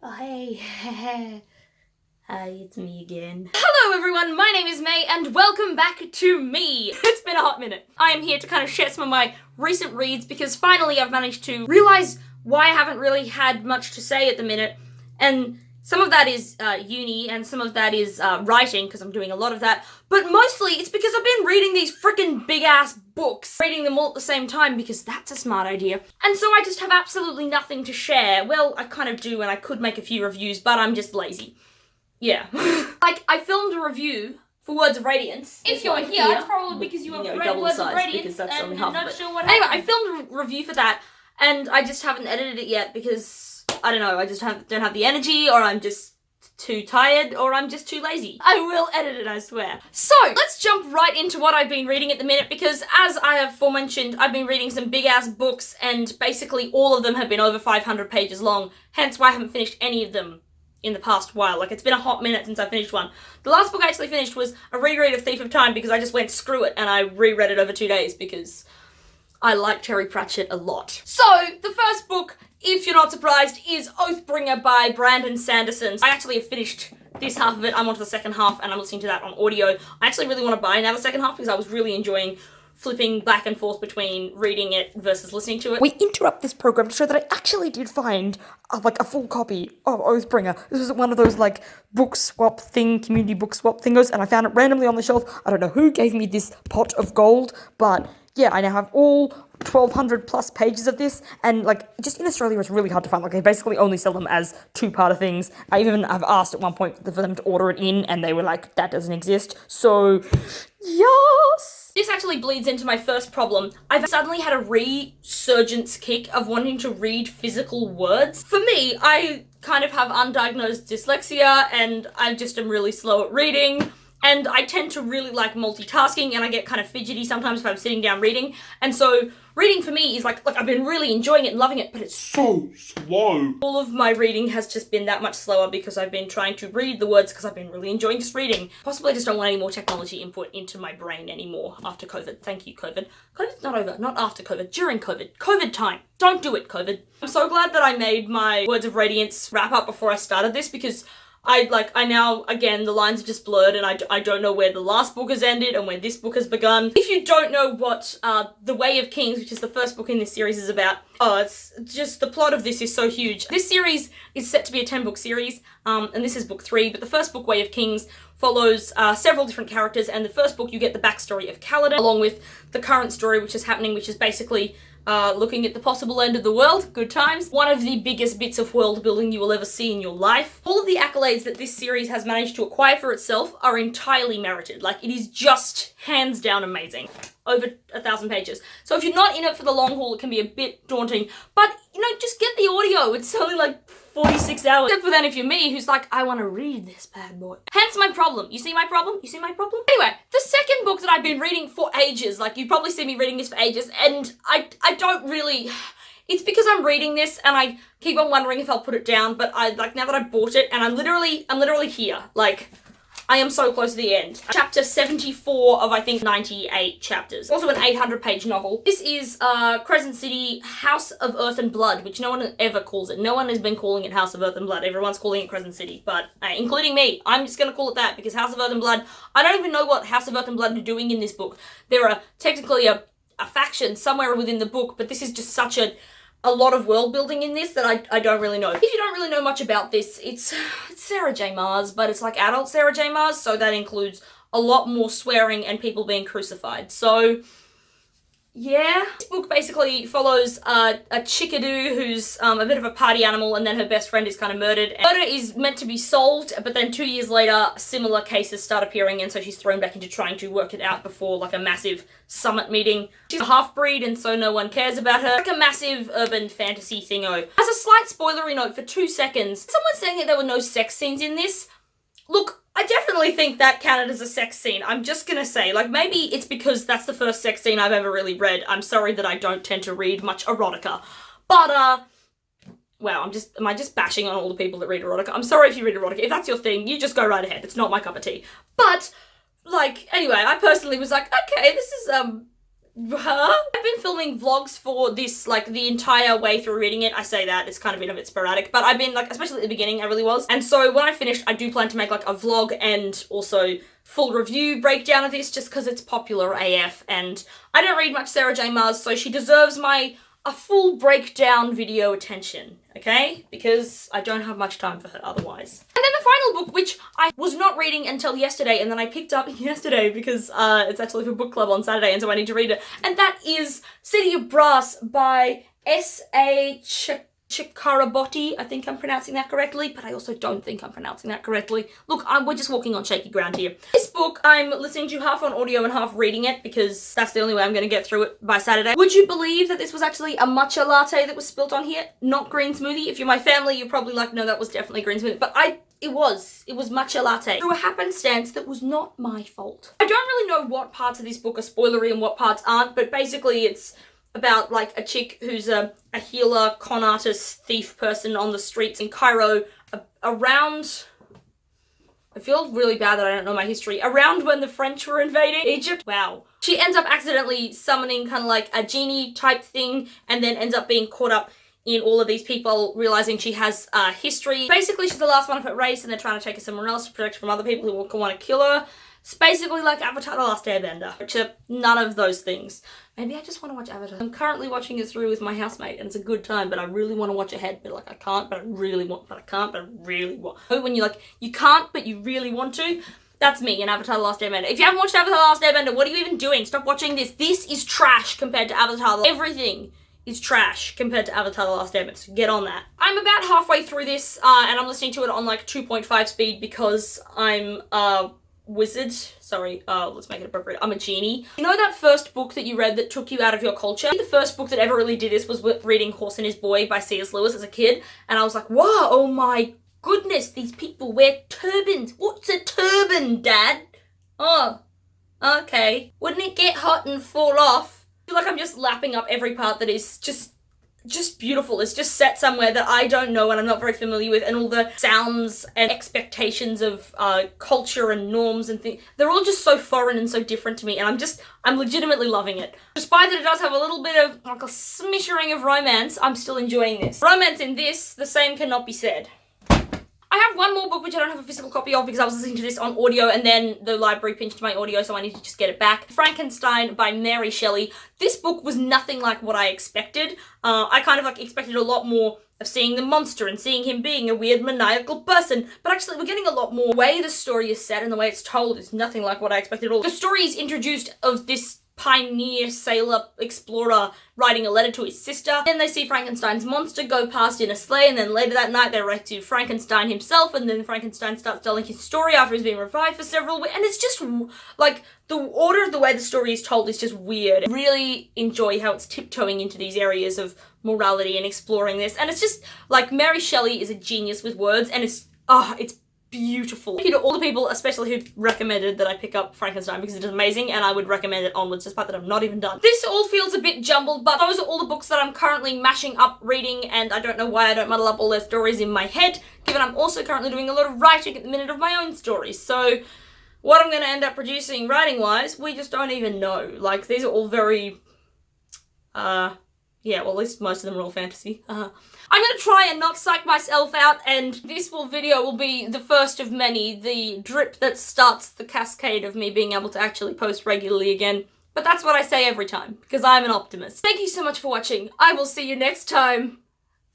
Oh, hey. Hi, it's me again. Hello everyone, my name is May and welcome back to me. It's been a hot minute. I am here to kind of share some of my recent reads because finally I've managed to realise why I haven't really had much to say at the minute, and some of that is uni and some of that is writing because I'm doing a lot of that, but mostly it's because I've been reading these freaking big ass books, reading them all at the same time because that's a smart idea, and so I just have absolutely nothing to share. Well, I kind of do and I could make a few reviews, but I'm just lazy. Yeah. Like, I filmed a review for Words of Radiance. If you're here, it's probably because you have read Words of Radiance and you're not sure what happened. Anyway, I filmed a review for that, and I just haven't edited it yet because, I don't know, I just don't have the energy, or I'm just too tired, or I'm just too lazy. I will edit it, I swear. So, let's jump right into what I've been reading at the minute, because as I have aforementioned, I've been reading some big-ass books, and basically all of them have been over 500 pages long, hence why I haven't finished any of them in the past while. Like, it's been a hot minute since I finished one. The last book I actually finished was a reread of Thief of Time because I just went screw it and I reread it over 2 days because I like Terry Pratchett a lot. So, the first book, if you're not surprised, is Oathbringer by Brandon Sanderson. I actually have finished this half of it. I'm on to the second half and I'm listening to that on audio. I actually really want to buy now the second half because I was really enjoying flipping back and forth between reading it versus listening to it. We interrupt this program to show that I actually did find a full copy of Oathbringer. This was one of those book swap community book swap thingos, and I found it randomly on the shelf. I don't know who gave me this pot of gold, but yeah, I now have all 1,200 plus pages of this, and just in Australia it's really hard to find. They basically only sell them as two-parter things. I've asked at one point for them to order it in, and they were like, that doesn't exist. So, yes! This actually bleeds into my first problem. I've suddenly had a resurgence kick of wanting to read physical words. For me, I kind of have undiagnosed dyslexia, and I just am really slow at reading. And I tend to really like multitasking, and I get kind of fidgety sometimes if I'm sitting down reading. And so reading for me is like I've been really enjoying it and loving it, but it's so slow. All of my reading has just been that much slower because I've been trying to read the words because I've been really enjoying just reading. Possibly I just don't want any more technology input into my brain anymore after COVID. Thank you, COVID. COVID's not over. Not after COVID. During COVID. COVID time. Don't do it, COVID. I'm so glad that I made my Words of Radiance wrap up before I started this because I now, again, the lines are just blurred and I don't know where the last book has ended and where this book has begun. If you don't know what The Way of Kings, which is the first book in this series, is about, it's just, the plot of this is so huge. This series is set to be a 10-book series, and this is book 3, but the first book, Way of Kings, follows several different characters, and the first book you get the backstory of Kaladin, along with the current story which is happening, which is basically looking at the possible end of the world. Good times. One of the biggest bits of world building you will ever see in your life. All of the accolades that this series has managed to acquire for itself are entirely merited. It is just hands down amazing. Over 1,000 pages. So if you're not in it for the long haul, it can be a bit daunting, but just get the audio. It's only 46 hours. Except for then if you're me, who's I want to read this bad boy. Hence my problem. You see my problem? You see my problem? Anyway, the second book that I've been reading for ages, you probably see me reading this for ages, and I don't really, it's because I'm reading this and I keep on wondering if I'll put it down, but now that I bought it, and I'm literally here, I am so close to the end. Chapter 74 of, I think, 98 chapters. Also an 800-page novel. This is Crescent City, House of Earth and Blood, which no one ever calls it. No one has been calling it House of Earth and Blood. Everyone's calling it Crescent City, but including me. I'm just going to call it that because House of Earth and Blood, I don't even know what House of Earth and Blood are doing in this book. There are technically a faction somewhere within the book, but this is just such a lot of world building in this that I don't really know. If you don't really know much about this, it's Sarah J. Maas, but it's adult Sarah J. Maas, so that includes a lot more swearing and people being crucified. So, yeah. This book basically follows a chickadee who's a bit of a party animal, and then her best friend is kind of murdered. Murder is meant to be solved, but then 2 years later, similar cases start appearing, and so she's thrown back into trying to work it out before a massive summit meeting. She's a half-breed, and so no one cares about her. A massive urban fantasy thingo. As a slight spoilery note for 2 seconds, someone saying that there were no sex scenes in this. Look, I definitely think that counted as a sex scene. I'm just gonna say, maybe it's because that's the first sex scene I've ever really read. I'm sorry that I don't tend to read much erotica. But, wow, am I just bashing on all the people that read erotica? I'm sorry if you read erotica. If that's your thing, you just go right ahead. It's not my cup of tea. But, anyway, I personally was okay, this is, I've been filming vlogs for this, like, the entire way through reading it. I say that, it's kind of been a bit sporadic, but I've been, like, especially at the beginning, I really was. And so when I finished, I do plan to make, like, a vlog and also full review breakdown of this, just because it's popular AF, and I don't read much Sarah J. Maas, so she deserves a full breakdown video attention, okay? Because I don't have much time for her otherwise. And then the final book, which I was not reading until yesterday, and then I picked up yesterday because it's actually for book club on Saturday, and so I need to read it. And that is City of Brass by S.A. Chakraborty. I think I'm pronouncing that correctly, but I also don't think I'm pronouncing that correctly. Look, we're just walking on shaky ground here. This book, I'm listening to half on audio and half reading it because that's the only way I'm going to get through it by Saturday. Would you believe that this was actually a matcha latte that was spilt on here? Not green smoothie. If you're my family, you're probably like, no, that was definitely green smoothie. But it was matcha latte. Through a happenstance that was not my fault. I don't really know what parts of this book are spoilery and what parts aren't, but basically it's about, like, a chick who's a healer, con artist, thief person on the streets in Cairo around... I feel really bad that I don't know my history. Around when the French were invading Egypt. Wow. She ends up accidentally summoning kind of like a genie type thing, and then ends up being caught up in all of these people, realizing she has history. Basically, she's the last one of her race, and they're trying to take her somewhere else to protect her from other people who want to kill her. It's basically like Avatar: The Last Airbender, which are none of those things. Maybe I just want to watch Avatar. I'm currently watching it through with my housemate, and it's a good time, but I really want to watch ahead, but like I can't, but I really want, but I can't, but I really want. When you're like, you can't, but you really want to. That's me in Avatar: The Last Airbender. If you haven't watched Avatar: The Last Airbender, what are you even doing? Stop watching this. This is trash compared to Avatar. Everything is trash compared to Avatar: The Last Airbender, so get on that. I'm about halfway through this, and I'm listening to it on like 2.5 speed because I'm wizard. Sorry, let's make it appropriate. I'm a genie. You know that first book that you read that took you out of your culture? The first book that ever really did this was reading Horse and His Boy by C.S. Lewis as a kid, and I was like, whoa, oh my goodness, these people wear turbans. What's a turban, Dad? Oh, okay. Wouldn't it get hot and fall off? I feel like I'm just lapping up every part that is just beautiful. It's just set somewhere that I don't know and I'm not very familiar with, and all the sounds and expectations of culture and norms and things, they're all just so foreign and so different to me, and I'm legitimately loving it. Despite that it does have a little bit of, like, a smishering of romance, I'm still enjoying this. Romance in this, the same cannot be said. I have one more book which I don't have a physical copy of because I was listening to this on audio and then the library pinched my audio, so I need to just get it back. Frankenstein by Mary Shelley. This book was nothing like what I expected. I kind of like expected a lot more of seeing the monster and seeing him being a weird maniacal person, but actually we're getting a lot more. The way the story is set and the way it's told is nothing like what I expected at all. The story is introduced of this pioneer, sailor, explorer writing a letter to his sister. Then they see Frankenstein's monster go past in a sleigh, and then later that night they're right to Frankenstein himself, and then Frankenstein starts telling his story after he's been revived for several weeks, and it's just, like, the order of the way the story is told is just weird. I really enjoy how it's tiptoeing into these areas of morality and exploring this, and it's just, like, Mary Shelley is a genius with words, and it's beautiful. Thank you to all the people, especially who recommended that I pick up Frankenstein because it is amazing, and I would recommend it onwards despite that I'm not even done. This all feels a bit jumbled, but those are all the books that I'm currently mashing up reading, and I don't know why I don't muddle up all their stories in my head, given I'm also currently doing a lot of writing at the minute of my own stories. So what I'm going to end up producing writing-wise, we just don't even know. Like, these are all very, yeah, well, at least most of them are all fantasy. I'm gonna try and not psych myself out, and this video will be the first of many, the drip that starts the cascade of me being able to actually post regularly again. But that's what I say every time, because I'm an optimist. Thank you so much for watching. I will see you next time.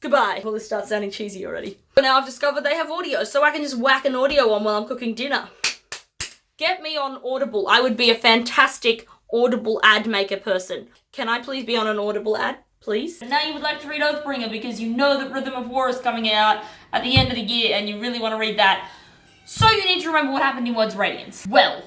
Goodbye. Well, this starts sounding cheesy already. But now I've discovered they have audio, so I can just whack an audio on while I'm cooking dinner. Get me on Audible. I would be a fantastic Audible ad maker person. Can I please be on an Audible ad? Please. And now you would like to read Oathbringer because you know that Rhythm of War is coming out at the end of the year and you really want to read that. So you need to remember what happened in Words Radiance. Well,